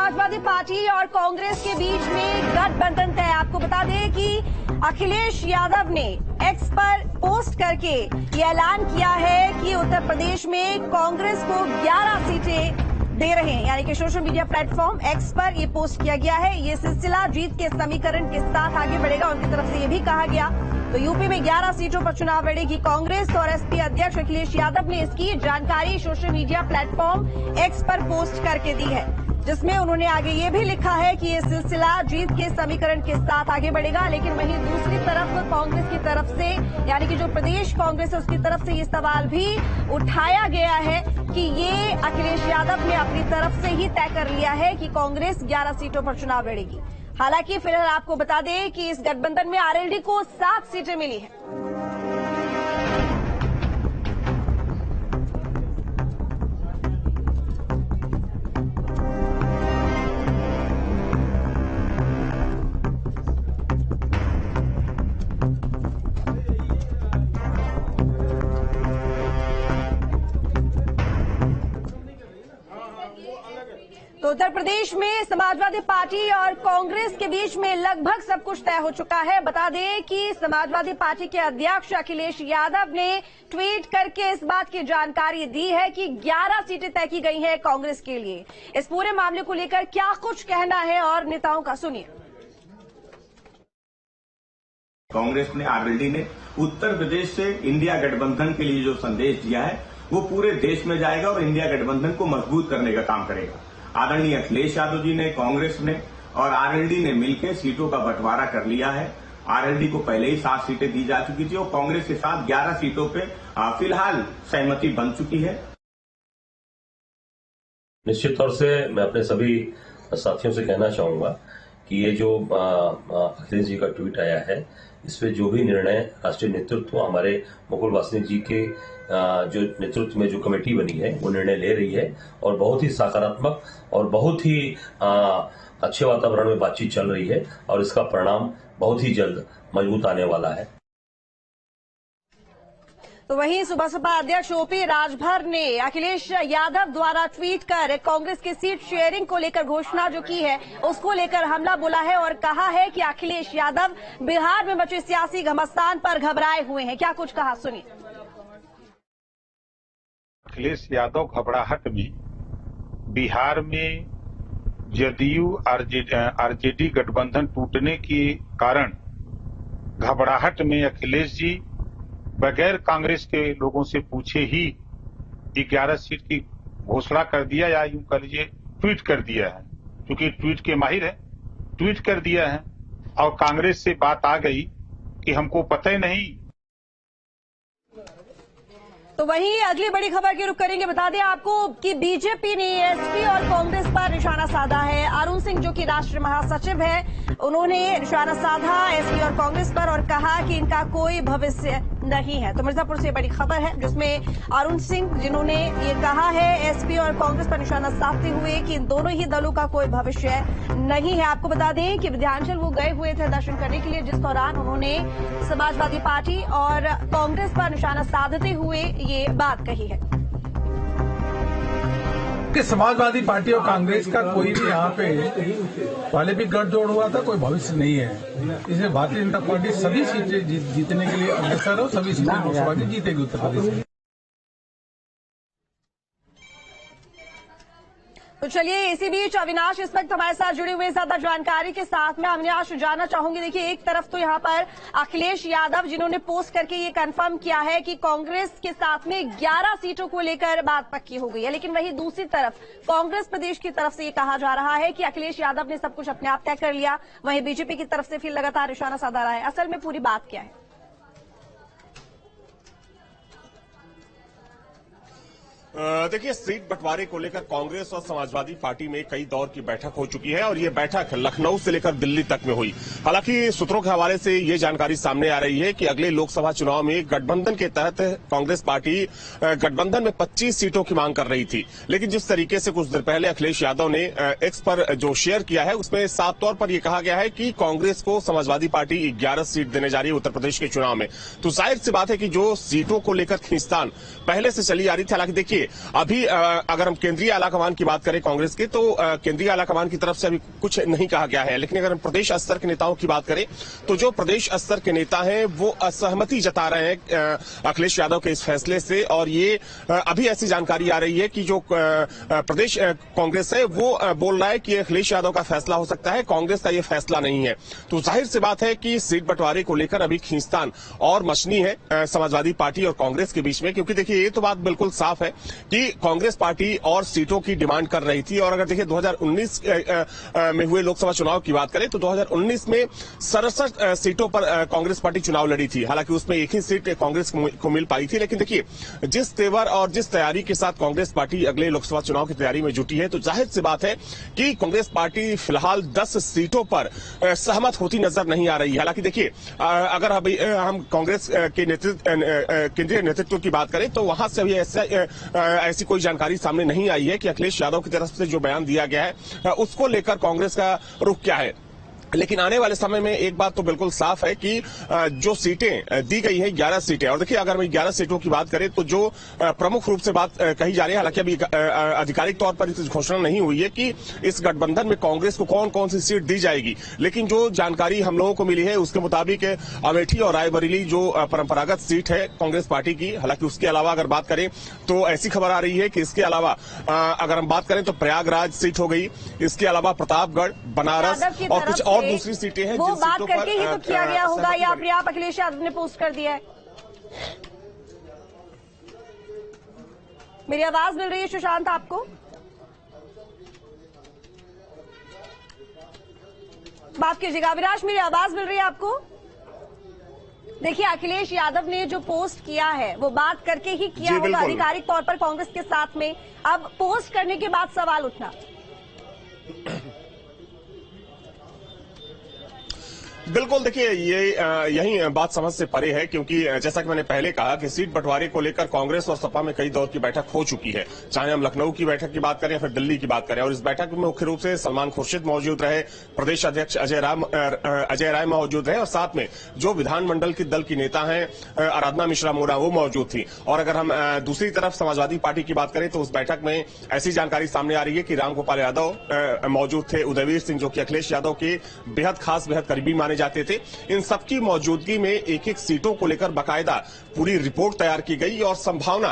Samajwadi party और कांग्रेस के बीच में गठबंधन तय। आपको बता दें कि अखिलेश यादव ने एक्स पर पोस्ट करके ये ऐलान किया है कि उत्तर प्रदेश में कांग्रेस को 11 सीटें दे रहे हैं, यानी कि सोशल मीडिया प्लेटफॉर्म एक्स पर ये पोस्ट किया गया है। ये सिलसिला जीत के समीकरण के साथ आगे बढ़ेगा। उनकी तरफ से ये भी कहा गया तो यूपी में 11 सीटों पर चुनाव लड़ेगी कांग्रेस और एसपी अध्यक्ष अखिलेश यादव ने इसकी जानकारी सोशल मीडिया प्लेटफॉर्म एक्स पर पोस्ट करके दी है, जिसमें उन्होंने आगे ये भी लिखा है कि ये सिलसिला जीत के समीकरण के साथ आगे बढ़ेगा। लेकिन वहीं दूसरी तरफ कांग्रेस की तरफ से, यानी कि जो प्रदेश कांग्रेस है उसकी तरफ से ये सवाल भी उठाया गया है कि ये अखिलेश यादव ने अपनी तरफ से ही तय कर लिया है कि कांग्रेस 11 सीटों पर चुनाव लड़ेगी। हालांकि फिलहाल आपको बता दें कि इस गठबंधन में आरएलडी को 7 सीटें मिली हैं। तो उत्तर प्रदेश में समाजवादी पार्टी और कांग्रेस के बीच में लगभग सब कुछ तय हो चुका है। बता दें कि समाजवादी पार्टी के अध्यक्ष अखिलेश यादव ने ट्वीट करके इस बात की जानकारी दी है कि 11 सीटें तय की गई हैं कांग्रेस के लिए। इस पूरे मामले को लेकर क्या कुछ कहना है और नेताओं का सुनिए। कांग्रेस ने, आरएलडी ने उत्तर प्रदेश से इंडिया गठबंधन के लिए जो संदेश दिया है वो पूरे देश में जाएगा और इंडिया गठबंधन को मजबूत करने का काम करेगा। आदरणीय अखिलेश यादव जी ने, कांग्रेस ने और आरएलडी ने मिलकर सीटों का बंटवारा कर लिया है। आरएलडी को पहले ही 7 सीटें दी जा चुकी थी और कांग्रेस के साथ 11 सीटों पे फिलहाल सहमति बन चुकी है। निश्चित तौर से मैं अपने सभी साथियों से कहना चाहूंगा कि ये जो अखिलेश जी का ट्वीट आया है, इस पे जो भी निर्णय राष्ट्रीय नेतृत्व, हमारे मुकुल वासनिक जी के जो नेतृत्व में जो कमेटी बनी है वो निर्णय ले रही है और बहुत ही सकारात्मक और बहुत ही अच्छे वातावरण में बातचीत चल रही है और इसका परिणाम बहुत ही जल्द मजबूत आने वाला है। तो वहीं सुबह सपा अध्यक्ष ओपी राजभर ने अखिलेश यादव द्वारा ट्वीट कर कांग्रेस की सीट शेयरिंग को लेकर घोषणा जो की है उसको लेकर हमला बोला है और कहा है कि अखिलेश यादव बिहार में मचे सियासी घमासान पर घबराए हुए हैं। क्या कुछ कहा, सुनिए। अखिलेश यादव घबराहट में बिहार में जदयू आरजेडी गठबंधन टूटने के कारण घबराहट में अखिलेश जी बगैर कांग्रेस के लोगों से पूछे ही 11 सीट की घोषणा कर दिया, या यूं कह लीजिए ट्वीट कर दिया है। क्योंकि ट्वीट के माहिर है, ट्वीट कर दिया है और कांग्रेस से बात आ गई कि हमको पता ही नहीं। तो वहीं अगली बड़ी खबर की रुख करेंगे। बता दें आपको कि बीजेपी ने एसपी और कांग्रेस पर निशाना साधा है। अरुण सिंह जो कि राष्ट्रीय महासचिव है, उन्होंने निशाना साधा एसपी और कांग्रेस पर और कहा कि इनका कोई भविष्य नहीं है। तो मिर्जापुर से बड़ी खबर है जिसमें अरुण सिंह जिन्होंने ये कहा है एसपी और कांग्रेस पर निशाना साधते हुए कि इन दोनों ही दलों का कोई भविष्य नहीं है। आपको बता दें कि विंध्याचल वो गए हुए थे दर्शन करने के लिए, जिस दौरान उन्होंने समाजवादी पार्टी और कांग्रेस पर निशाना साधते हुए ये बात कही है कि समाजवादी पार्टी और कांग्रेस का कोई भी यहाँ पे पहले भी गठजोड़ हुआ था, कोई भविष्य नहीं है। इसलिए भारतीय जनता पार्टी सभी सीटें जीतने के लिए अग्रसर हो, सभी सीटें लोकसभा की जीतेगी उत्तर प्रदेश में। तो चलिए, इसी बीच अविनाश इस वक्त हमारे साथ जुड़े हुए ज्यादा जानकारी के साथ में अविनाश जानना चाहूंगी। देखिए, एक तरफ तो यहाँ पर अखिलेश यादव जिन्होंने पोस्ट करके ये कंफर्म किया है कि कांग्रेस के साथ में 11 सीटों को लेकर बात पक्की हो गई है, लेकिन वहीं दूसरी तरफ कांग्रेस प्रदेश की तरफ से ये कहा जा रहा है कि अखिलेश यादव ने सब कुछ अपने आप तय कर लिया। वहीं बीजेपी की तरफ से फिर लगातार निशाना साधा रहा है। असल में पूरी बात क्या है? देखिए, सीट बंटवारे को लेकर कांग्रेस और समाजवादी पार्टी में कई दौर की बैठक हो चुकी है और ये बैठक लखनऊ से लेकर दिल्ली तक में हुई। हालांकि सूत्रों के हवाले से ये जानकारी सामने आ रही है कि अगले लोकसभा चुनाव में गठबंधन के तहत कांग्रेस पार्टी गठबंधन में 25 सीटों की मांग कर रही थी, लेकिन जिस तरीके से कुछ देर पहले अखिलेश यादव ने एक्स पर जो शेयर किया है उसमें साफ तौर पर यह कहा गया है कि कांग्रेस को समाजवादी पार्टी 11 सीट देने जा रही है उत्तर प्रदेश के चुनाव में। तो जाहिर सी बात है कि जो सीटों को लेकर खींचतान पहले से चली आ रही थी। हालांकि देखिए, देखिए अभी अगर हम केंद्रीय आलाकमान की बात करें कांग्रेस के, तो केंद्रीय आलाकमान की तरफ से अभी कुछ नहीं कहा गया है। लेकिन अगर हम प्रदेश स्तर के नेताओं की बात करें तो जो प्रदेश स्तर के नेता हैं वो असहमति जता रहे हैं अखिलेश यादव के इस फैसले से। और ये अभी ऐसी जानकारी आ रही है कि जो प्रदेश कांग्रेस है वो बोल रहा है कि अखिलेश यादव का फैसला हो सकता है, कांग्रेस का ये फैसला नहीं है। तो जाहिर सी बात है कि सीट बंटवारे को लेकर अभी खींचतान और मचनी है समाजवादी पार्टी और कांग्रेस के बीच में, क्योंकि देखिए ये तो बात बिल्कुल साफ है कि कांग्रेस पार्टी और सीटों की डिमांड कर रही थी। और अगर देखिए 2019 में हुए लोकसभा चुनाव की बात करें तो 2019 में 67 सीटों पर कांग्रेस पार्टी चुनाव लड़ी थी। हालांकि उसमें एक ही सीट कांग्रेस को मिल पाई थी। लेकिन देखिए जिस तेवर और जिस तैयारी के साथ कांग्रेस पार्टी अगले लोकसभा चुनाव की तैयारी में जुटी है, तो जाहिर सी बात है कि कांग्रेस पार्टी फिलहाल 10 सीटों पर सहमत होती नजर नहीं आ रही है। हालांकि देखिए अगर अभी हम कांग्रेस के केंद्रीय नेतृत्व की बात करें तो वहां से अभी ऐसी कोई जानकारी सामने नहीं आई है कि अखिलेश यादव की तरफ से जो बयान दिया गया है उसको लेकर कांग्रेस का रुख क्या है। लेकिन आने वाले समय में एक बात तो बिल्कुल साफ है कि जो सीटें दी गई हैं 11 सीटें, और देखिए अगर हम 11 सीटों की बात करें तो जो प्रमुख रूप से बात कही जा रही है, हालांकि अभी आधिकारिक तौर पर इस घोषणा नहीं हुई है कि इस गठबंधन में कांग्रेस को कौन कौन सी सीट दी जाएगी। लेकिन जो जानकारी हम लोगों को मिली है उसके मुताबिक अमेठी और रायबरेली जो परंपरागत सीट है कांग्रेस पार्टी की, हालांकि उसके अलावा अगर बात करें तो ऐसी खबर आ रही है कि इसके अलावा अगर हम बात करें तो प्रयागराज सीट हो गई, इसके अलावा प्रतापगढ़, बनारस और कुछ और दूसरी सीटें हैं। वो बात करके ही तो किया गया होगा या अपने आप अखिलेश यादव ने पोस्ट कर दिया है? मेरी आवाज मिल रही है सुशांत आपको? बात कीजिएगा अविनाश, मेरी आवाज मिल रही है आपको? देखिए अखिलेश यादव ने जो पोस्ट किया है वो बात करके ही किया होगा आधिकारिक तौर पर कांग्रेस के साथ में। अब पोस्ट करने के बाद सवाल उठना, बिल्कुल देखिए यही बात समझ से परे है, क्योंकि जैसा कि मैंने पहले कहा कि सीट बंटवारे को लेकर कांग्रेस और सपा में कई दौर की बैठक हो चुकी है, चाहे हम लखनऊ की बैठक की बात करें या फिर दिल्ली की बात करें। और इस बैठक में मुख्य रूप से सलमान खुर्शीद मौजूद रहे, प्रदेश अध्यक्ष अजय राय मौजूद रहे और साथ में जो विधानमंडल की दल की नेता हैं आराधना मिश्रा मोरा वो मौजूद थी। और अगर हम दूसरी तरफ समाजवादी पार्टी की बात करें तो उस बैठक में ऐसी जानकारी सामने आ रही है कि रामगोपाल यादव मौजूद थे, उदयवीर सिंह जो कि अखिलेश यादव के बेहद खास बेहद करीबी माने जाते थे। इन सबकी मौजूदगी में एक एक सीटों को लेकर बाकायदा पूरी रिपोर्ट तैयार की गई और संभावना